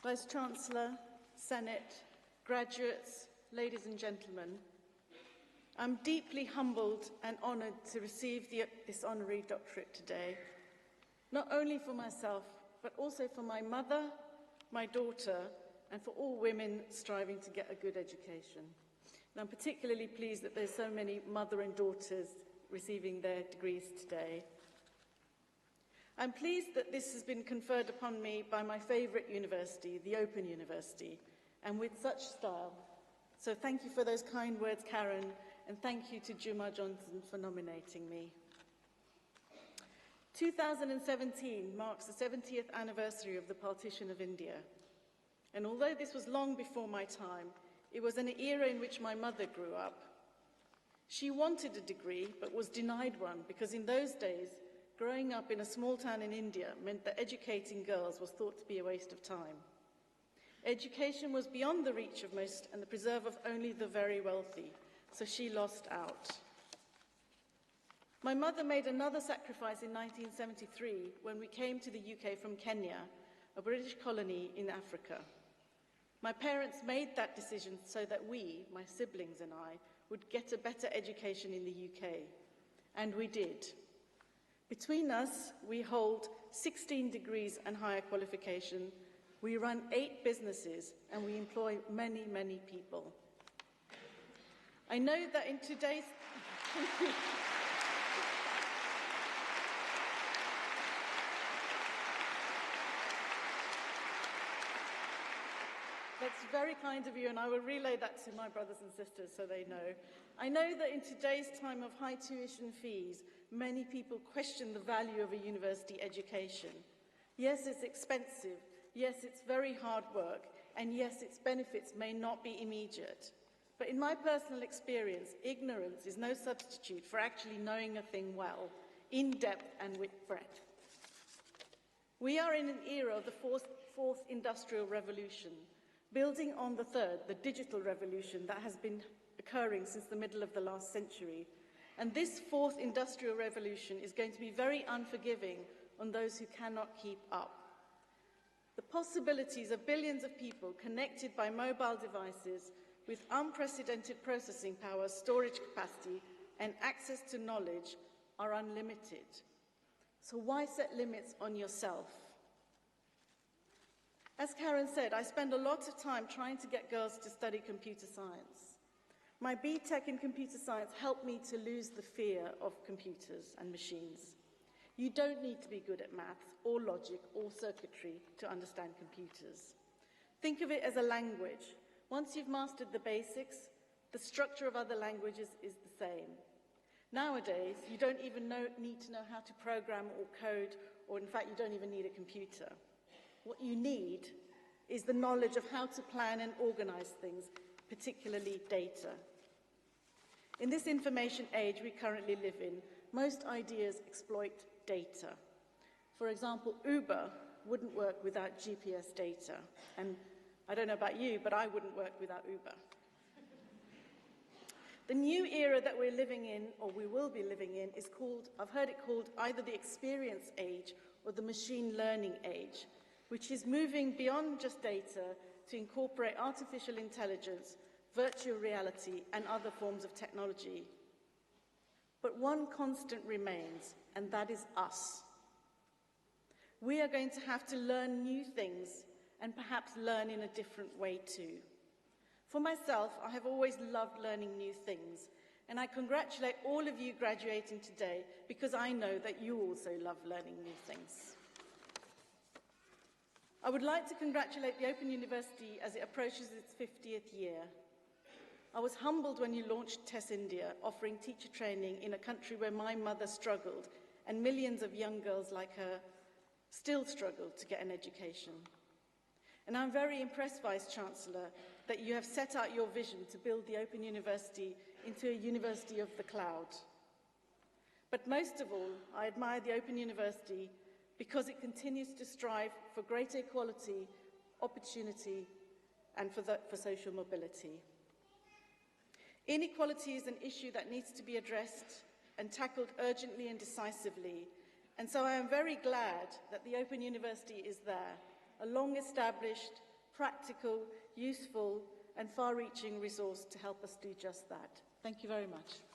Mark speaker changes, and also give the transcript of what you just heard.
Speaker 1: Vice-Chancellor, Senate, graduates, ladies and gentlemen, I'm deeply humbled and honoured to receive this honorary doctorate today, not only for myself, but also for my mother, my daughter, and for all women striving to get a good education. And I'm particularly pleased that there's so many mother and daughters receiving their degrees today. I'm pleased that this has been conferred upon me by my favourite university, the Open University, and with such style. So thank you for those kind words, Karen, and thank you to Juma Johnson for nominating me. 2017 marks the 70th anniversary of the partition of India. And although this was long before my time, it was an era in which my mother grew up. She wanted a degree, but was denied one because in those days, growing up in a small town in India meant that educating girls was thought to be a waste of time. Education was beyond the reach of most and the preserve of only the very wealthy, so she lost out. My mother made another sacrifice in 1973 when we came to the UK from Kenya, a British colony in Africa. My parents made that decision so that we, my siblings and I, would get a better education in the UK, and we did. Between us, we hold 16 degrees and higher qualification, we run 8 businesses, and we employ many, many people. I know that in today's... That's very kind of you, and I will relay that to my brothers and sisters so they know. I know that in today's time of high tuition fees, many people question the value of a university education. Yes, it's expensive. Yes, it's very hard work. And yes, its benefits may not be immediate. But in my personal experience, ignorance is no substitute for actually knowing a thing well, in depth and with breadth. We are in an era of the fourth industrial revolution, building on the third, the digital revolution that has been occurring since the middle of the last century. And this fourth industrial revolution is going to be very unforgiving on those who cannot keep up. The possibilities of billions of people connected by mobile devices with unprecedented processing power, storage capacity, and access to knowledge are unlimited. So why set limits on yourself? As Karen said, I spend a lot of time trying to get girls to study computer science. My BTEC in computer science helped me to lose the fear of computers and machines. You don't need to be good at maths or logic or circuitry to understand computers. Think of it as a language. Once you've mastered the basics, the structure of other languages is the same. Nowadays, you don't even need to know how to program or code, or in fact, you don't even need a computer. What you need is the knowledge of how to plan and organize things, particularly data. In this information age we currently live in, most ideas exploit data. For example, Uber wouldn't work without GPS data. And I don't know about you, but I wouldn't work without Uber. The new era that we're living in, or we will be living in, is called, I've heard it called either the experience age or the machine learning age, which is moving beyond just data to incorporate artificial intelligence, virtual reality, and other forms of technology. But one constant remains, and that is us. We are going to have to learn new things and perhaps learn in a different way too. For myself, I have always loved learning new things, and I congratulate all of you graduating today because I know that you also love learning new things. I would like to congratulate the Open University as it approaches its 50th year. I was humbled when you launched TESS India, offering teacher training in a country where my mother struggled and millions of young girls like her still struggle to get an education. And I'm very impressed, Vice-Chancellor, that you have set out your vision to build the Open University into a university of the cloud. But most of all, I admire the Open University because it continues to strive for greater equality, opportunity, and for social mobility. Inequality is an issue that needs to be addressed and tackled urgently and decisively, and so I am very glad that the Open University is there, a long-established, practical, useful, and far-reaching resource to help us do just that. Thank you very much.